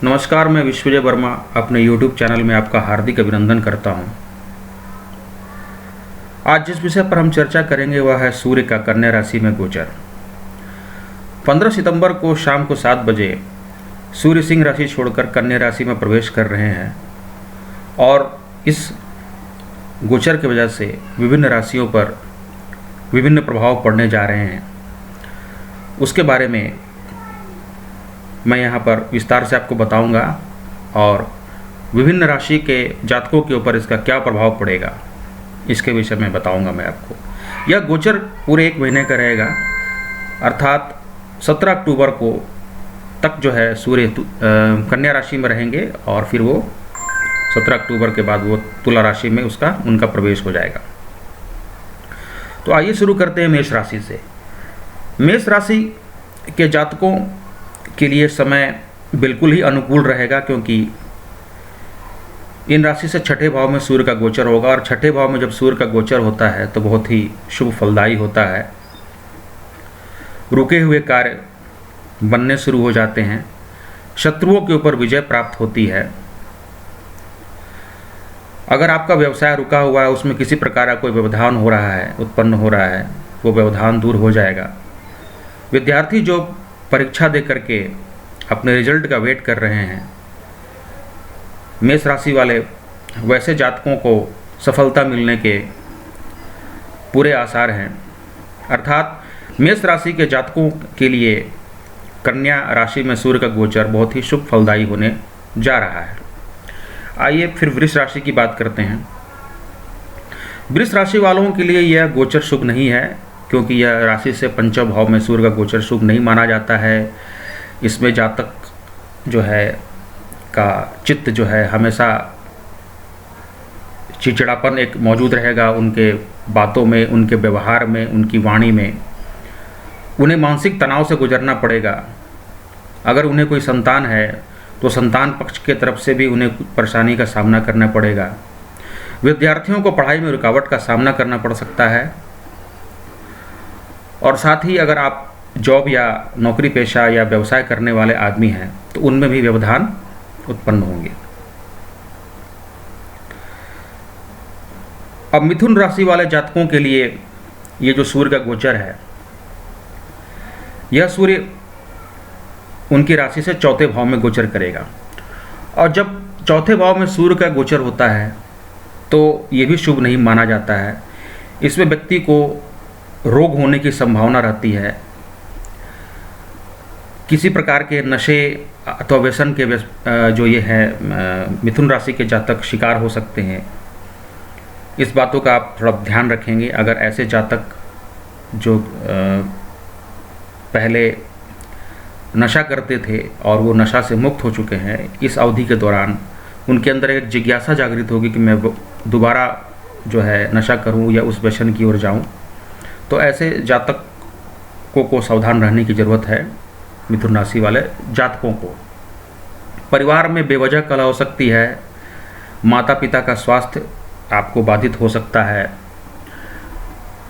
नमस्कार, मैं विश्वजय वर्मा अपने YouTube चैनल में आपका हार्दिक अभिनंदन करता हूं। आज जिस विषय पर हम चर्चा करेंगे वह है सूर्य का कन्या राशि में गोचर। 15 सितंबर को शाम को 7 बजे सूर्य सिंह राशि छोड़कर कन्या राशि में प्रवेश कर रहे हैं और इस गोचर की वजह से विभिन्न राशियों पर विभिन्न प्रभाव पड़ने जा रहे हैं। उसके बारे में मैं यहाँ पर विस्तार से आपको बताऊंगा और विभिन्न राशि के जातकों के ऊपर इसका क्या प्रभाव पड़ेगा इसके विषय में बताऊंगा मैं आपको। यह गोचर पूरे 1 महीने का रहेगा, अर्थात 17 अक्टूबर को तक जो है सूर्य कन्या राशि में रहेंगे और फिर वो 17 अक्टूबर के बाद वो तुला राशि में उनका प्रवेश हो जाएगा। तो आइए शुरू करते हैं मेष राशि से। मेष राशि के जातकों के लिए समय बिल्कुल ही अनुकूल रहेगा, क्योंकि इन राशि से छठे भाव में सूर्य का गोचर होगा और छठे भाव में जब सूर्य का गोचर होता है तो बहुत ही शुभ फलदायी होता है। रुके हुए कार्य बनने शुरू हो जाते हैं, शत्रुओं के ऊपर विजय प्राप्त होती है। अगर आपका व्यवसाय रुका हुआ है, उसमें किसी प्रकार का कोई व्यवधान हो रहा है, उत्पन्न हो रहा है, वो व्यवधान दूर हो जाएगा। विद्यार्थी जो परीक्षा दे करके अपने रिजल्ट का वेट कर रहे हैं, मेष राशि वाले वैसे जातकों को सफलता मिलने के पूरे आसार हैं। अर्थात मेष राशि के जातकों के लिए कन्या राशि में सूर्य का गोचर बहुत ही शुभ फलदायी होने जा रहा है। आइए फिर वृष राशि की बात करते हैं। वृष राशि वालों के लिए यह गोचर शुभ नहीं है, क्योंकि यह राशि से पंचम भाव में सूर्य का गोचर शुभ नहीं माना जाता है। इसमें जातक जो है का चित्त जो है हमेशा चिड़चिड़ापन एक मौजूद रहेगा, उनके बातों में, उनके व्यवहार में, उनकी वाणी में। उन्हें मानसिक तनाव से गुजरना पड़ेगा। अगर उन्हें कोई संतान है तो संतान पक्ष के तरफ से भी उन्हें परेशानी का सामना करना पड़ेगा। विद्यार्थियों को पढ़ाई में रुकावट का सामना करना पड़ सकता है और साथ ही अगर आप जॉब या नौकरी पेशा या व्यवसाय करने वाले आदमी हैं तो उनमें भी व्यवधान उत्पन्न होंगे। अब मिथुन राशि वाले जातकों के लिए ये जो सूर्य का गोचर है, यह सूर्य उनकी राशि से चौथे भाव में गोचर करेगा और जब चौथे भाव में सूर्य का गोचर होता है तो ये भी शुभ नहीं माना जाता है। इसमें व्यक्ति को रोग होने की संभावना रहती है। किसी प्रकार के नशे अथवा व्यसन के जो ये है मिथुन राशि के जातक शिकार हो सकते हैं। इस बातों का आप थोड़ा ध्यान रखेंगे। अगर ऐसे जातक जो पहले नशा करते थे और वो नशा से मुक्त हो चुके हैं, इस अवधि के दौरान उनके अंदर एक जिज्ञासा जागृत होगी कि मैं दोबारा जो है नशा करूं या उस व्यसन की ओर जाऊं। तो ऐसे जातकों को सावधान रहने की ज़रूरत है। मिथुन राशि वाले जातकों को परिवार में बेवजह कलह हो सकती है। माता पिता का स्वास्थ्य आपको बाधित हो सकता है।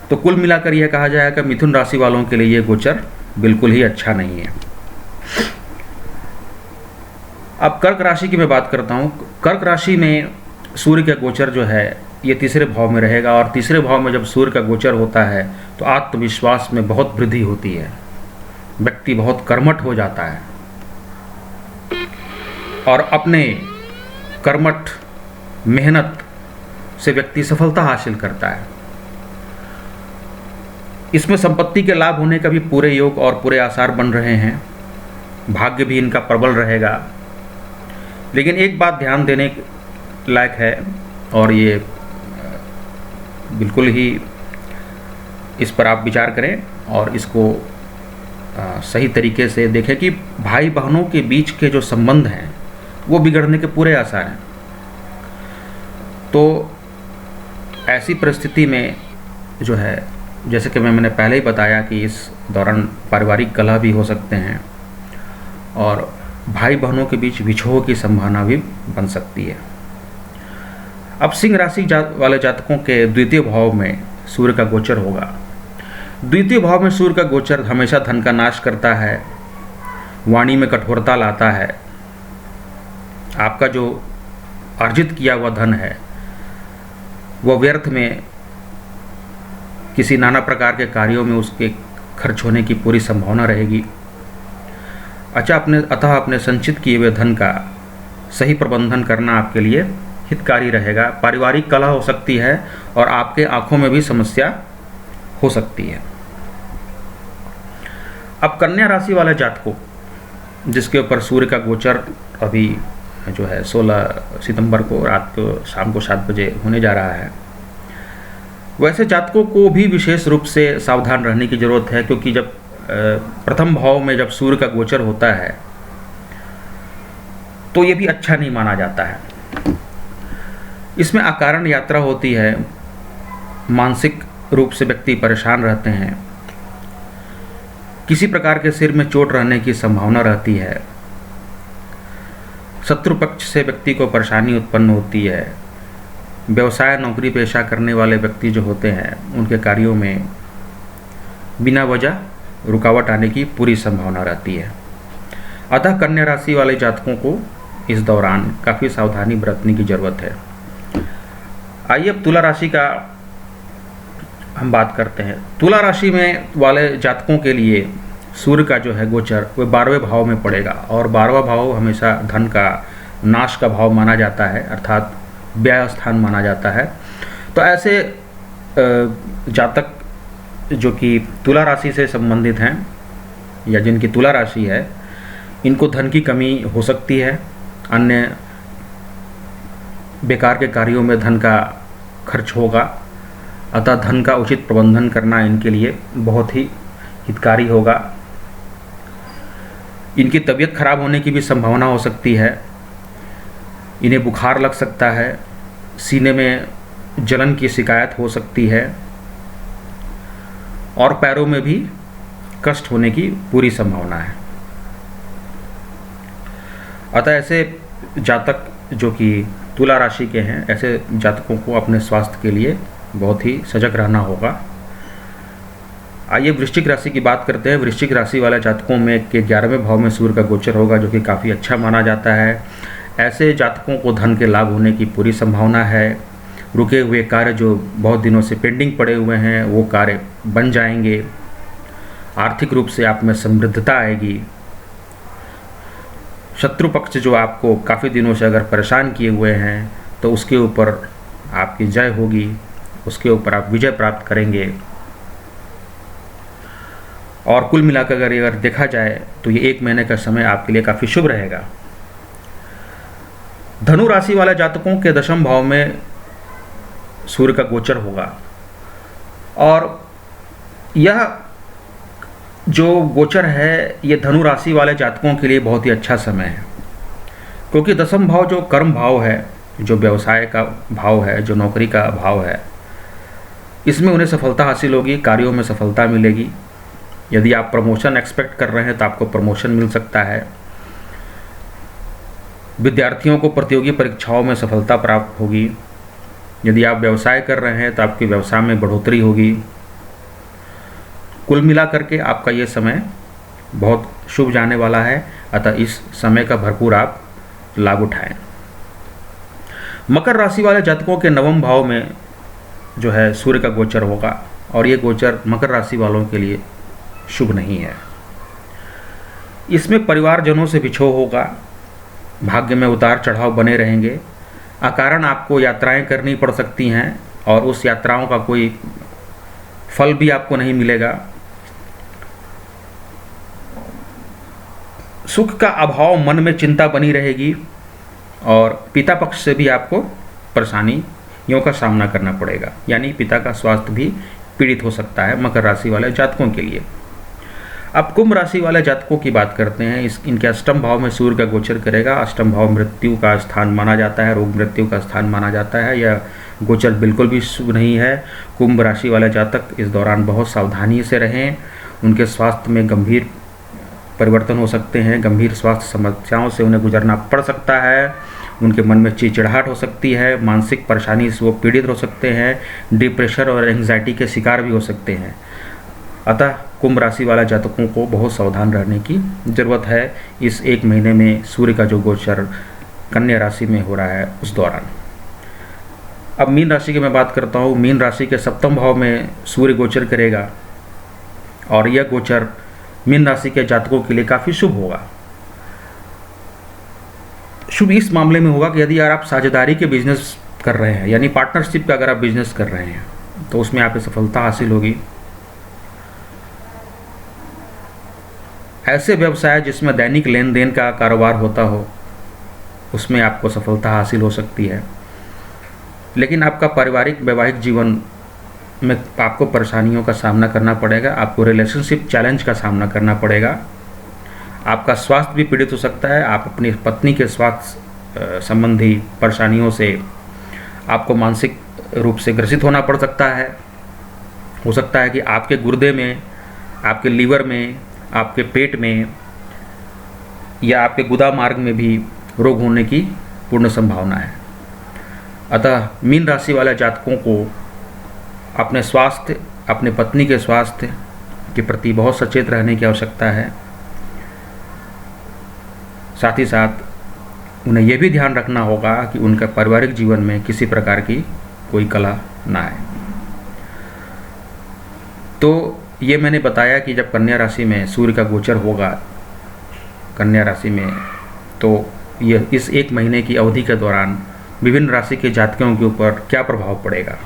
तो कुल मिलाकर यह कहा जाएगा कि मिथुन राशि वालों के लिए ये गोचर बिल्कुल ही अच्छा नहीं है। अब कर्क राशि की मैं बात करता हूँ। कर्क राशि में सूर्य का गोचर जो है ये तीसरे भाव में रहेगा और तीसरे भाव में जब सूर्य का गोचर होता है तो आत्मविश्वास में बहुत वृद्धि होती है। व्यक्ति बहुत कर्मठ हो जाता है और अपने कर्मठ मेहनत से व्यक्ति सफलता हासिल करता है। इसमें संपत्ति के लाभ होने का भी पूरे योग और पूरे आसार बन रहे हैं। भाग्य भी इनका प्रबल रहेगा। लेकिन एक बात ध्यान देने लायक है और ये बिल्कुल ही इस पर आप विचार करें और इसको सही तरीके से देखें कि भाई बहनों के बीच के जो संबंध हैं वो बिगड़ने के पूरे आसार हैं। तो ऐसी परिस्थिति में जो है, जैसे कि मैंने पहले ही बताया कि इस दौरान पारिवारिक कलह भी हो सकते हैं और भाई बहनों के बीच विछोह की संभावना भी बन सकती है। अब सिंह राशि वाले जातकों के द्वितीय भाव में सूर्य का गोचर होगा। द्वितीय भाव में सूर्य का गोचर हमेशा धन का नाश करता है, वाणी में कठोरता लाता है आपका जो अर्जित किया हुआ धन है वह व्यर्थ में किसी नाना प्रकार के कार्यों में उसके खर्च होने की पूरी संभावना रहेगी। अतः अपने संचित किए हुए धन का सही प्रबंधन करना आपके लिए हितकारी रहेगा। पारिवारिक कलह हो सकती है और आपके आंखों में भी समस्या हो सकती है। अब कन्या राशि वाले जातकों जिसके ऊपर सूर्य का गोचर अभी जो है 16 सितंबर को रात को शाम को 7 बजे होने जा रहा है, वैसे जातकों को भी विशेष रूप से सावधान रहने की ज़रूरत है, क्योंकि जब प्रथम भाव में जब सूर्य का गोचर होता है तो ये भी अच्छा नहीं माना जाता है। इसमें अकारण यात्रा होती है, मानसिक रूप से व्यक्ति परेशान रहते हैं, किसी प्रकार के सिर में चोट रहने की संभावना रहती है, शत्रु पक्ष से व्यक्ति को परेशानी उत्पन्न होती है, व्यवसाय नौकरी पेशा करने वाले व्यक्ति जो होते हैं उनके कार्यों में बिना वजह रुकावट आने की पूरी संभावना रहती है। अतः कन्या राशि वाले जातकों को इस दौरान काफ़ी सावधानी बरतने की ज़रूरत है। आइए अब तुला राशि का हम बात करते हैं। तुला राशि में वाले जातकों के लिए सूर्य का जो है गोचर वह 12वें भाव में पड़ेगा, और 12वां भाव हमेशा धन का नाश का भाव माना जाता है, अर्थात व्यय स्थान माना जाता है। तो ऐसे जातक जो कि तुला राशि से संबंधित हैं या जिनकी तुला राशि है, इनको धन की कमी हो सकती है, अन्य बेकार के कार्यों में धन का खर्च होगा। अतः धन का उचित प्रबंधन करना इनके लिए बहुत ही हितकारी होगा। इनकी तबीयत खराब होने की भी संभावना हो सकती है, इन्हें बुखार लग सकता है, सीने में जलन की शिकायत हो सकती है और पैरों में भी कष्ट होने की पूरी संभावना है। अतः ऐसे जातक जो कि तुला राशि के हैं, ऐसे जातकों को अपने स्वास्थ्य के लिए बहुत ही सजग रहना होगा। आइए वृश्चिक राशि की बात करते हैं। वृश्चिक राशि वाले जातकों में के 11वें भाव में सूर्य का गोचर होगा, जो कि काफ़ी अच्छा माना जाता है। ऐसे जातकों को धन के लाभ होने की पूरी संभावना है। रुके हुए कार्य जो बहुत दिनों से पेंडिंग पड़े हुए हैं वो कार्य बन जाएंगे। आर्थिक रूप से आप में समृद्धता आएगी। शत्रु पक्ष जो आपको काफ़ी दिनों से अगर परेशान किए हुए हैं तो उसके ऊपर आपकी जय होगी, उसके ऊपर आप विजय प्राप्त करेंगे। और कुल मिलाकर अगर देखा जाए तो ये 1 महीने का समय आपके लिए काफ़ी शुभ रहेगा। धनु राशि वाले जातकों के 10वें भाव में सूर्य का गोचर होगा, और यह जो गोचर है ये धनु राशि वाले जातकों के लिए बहुत ही अच्छा समय है, क्योंकि 10वां भाव जो कर्म भाव है, जो व्यवसाय का भाव है, जो नौकरी का भाव है, इसमें उन्हें सफलता हासिल होगी, कार्यों में सफलता मिलेगी। यदि आप प्रमोशन एक्सपेक्ट कर रहे हैं तो आपको प्रमोशन मिल सकता है। विद्यार्थियों को प्रतियोगी परीक्षाओं में सफलता प्राप्त होगी। यदि आप व्यवसाय कर रहे हैं तो आपके व्यवसाय में बढ़ोतरी होगी। कुल मिला करके आपका ये समय बहुत शुभ जाने वाला है, अतः इस समय का भरपूर आप लाभ उठाएं। मकर राशि वाले जातकों के 9वें भाव में जो है सूर्य का गोचर होगा, और ये गोचर मकर राशि वालों के लिए शुभ नहीं है। इसमें परिवारजनों से बिछोह होगा, भाग्य में उतार चढ़ाव बने रहेंगे, अकारण आपको यात्राएं करनी पड़ सकती हैं और उस यात्राओं का कोई फल भी आपको नहीं मिलेगा। सुख का अभाव, मन में चिंता बनी रहेगी, और पिता पक्ष से भी आपको परेशानियों का सामना करना पड़ेगा, यानी पिता का स्वास्थ्य भी पीड़ित हो सकता है मकर राशि वाले जातकों के लिए। अब कुंभ राशि वाले जातकों की बात करते हैं। इनके 8वें भाव में सूर्य का गोचर करेगा। 8वां भाव मृत्यु का स्थान माना जाता है, रोग मृत्यु का स्थान माना जाता है। यह गोचर बिल्कुल भी शुभ नहीं है। कुंभ राशि वाले जातक इस दौरान बहुत सावधानी से रहें। उनके स्वास्थ्य में गंभीर परिवर्तन हो सकते हैं, गंभीर स्वास्थ्य समस्याओं से उन्हें गुजरना पड़ सकता है। उनके मन में चिड़चिड़ाहट हो सकती है, मानसिक परेशानी से वो पीड़ित हो सकते हैं, डिप्रेशन और एंग्जाइटी के शिकार भी हो सकते हैं। अतः कुंभ राशि वाला जातकों को बहुत सावधान रहने की ज़रूरत है। इस 1 महीने में सूर्य का जो गोचर कन्या राशि में हो रहा है उस दौरान। अब मीन राशि की मैं बात करता हूँ। मीन राशि के सप्तम भाव में सूर्य गोचर करेगा और यह गोचर मीन राशि के जातकों के लिए काफ़ी शुभ होगा। शुभ इस मामले में होगा कि यदि यार आप साझेदारी के बिजनेस कर रहे हैं, यानी पार्टनरशिप का अगर आप बिजनेस कर रहे हैं, तो उसमें आपको सफलता हासिल होगी। ऐसे व्यवसाय जिसमें दैनिक लेन देन का कारोबार होता हो, उसमें आपको सफलता हासिल हो सकती है। लेकिन आपका पारिवारिक वैवाहिक जीवन में आपको परेशानियों का सामना करना पड़ेगा, आपको रिलेशनशिप चैलेंज का सामना करना पड़ेगा। आपका स्वास्थ्य भी पीड़ित हो सकता है। आप अपनी पत्नी के स्वास्थ्य संबंधी परेशानियों से आपको मानसिक रूप से ग्रसित होना पड़ सकता है। हो सकता है कि आपके गुर्दे में, आपके लीवर में, आपके पेट में या आपके गुदा मार्ग में भी रोग होने की पूर्ण संभावना है। अतः मीन राशि वाले जातकों को अपने स्वास्थ्य, अपने पत्नी के स्वास्थ्य के प्रति बहुत सचेत रहने की आवश्यकता है। साथ ही साथ उन्हें यह भी ध्यान रखना होगा कि उनका पारिवारिक जीवन में किसी प्रकार की कोई कलह ना आए। तो ये मैंने बताया कि जब कन्या राशि में सूर्य का गोचर होगा कन्या राशि में, तो यह इस एक महीने की अवधि के दौरान विभिन्न राशि के जातकों के ऊपर क्या प्रभाव पड़ेगा।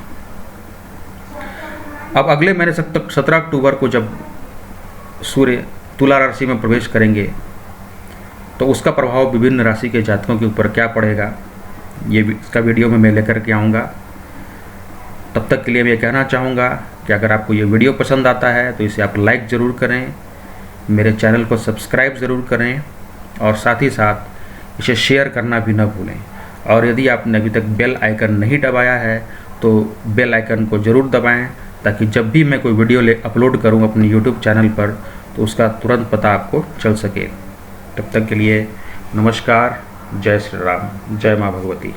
अब अगले महीने 17 अक्टूबर को जब सूर्य तुला राशि में प्रवेश करेंगे, तो उसका प्रभाव विभिन्न राशि के जातकों के ऊपर क्या पड़ेगा, ये इसका वीडियो में मैं लेकर के आऊँगा। तब तक के लिए मैं कहना चाहूँगा कि अगर आपको ये वीडियो पसंद आता है तो इसे आप लाइक ज़रूर करें, मेरे चैनल को सब्सक्राइब ज़रूर करें और साथ ही साथ इसे शेयर करना भी न भूलें। और यदि आपने अभी तक बेल आइकन नहीं दबाया है तो बेल आइकन को ज़रूर दबाएं, ताकि जब भी मैं कोई वीडियो अपलोड करूं अपने यूट्यूब चैनल पर तो उसका तुरंत पता आपको चल सके। तब तक के लिए नमस्कार, जय श्री राम, जय माँ भगवती।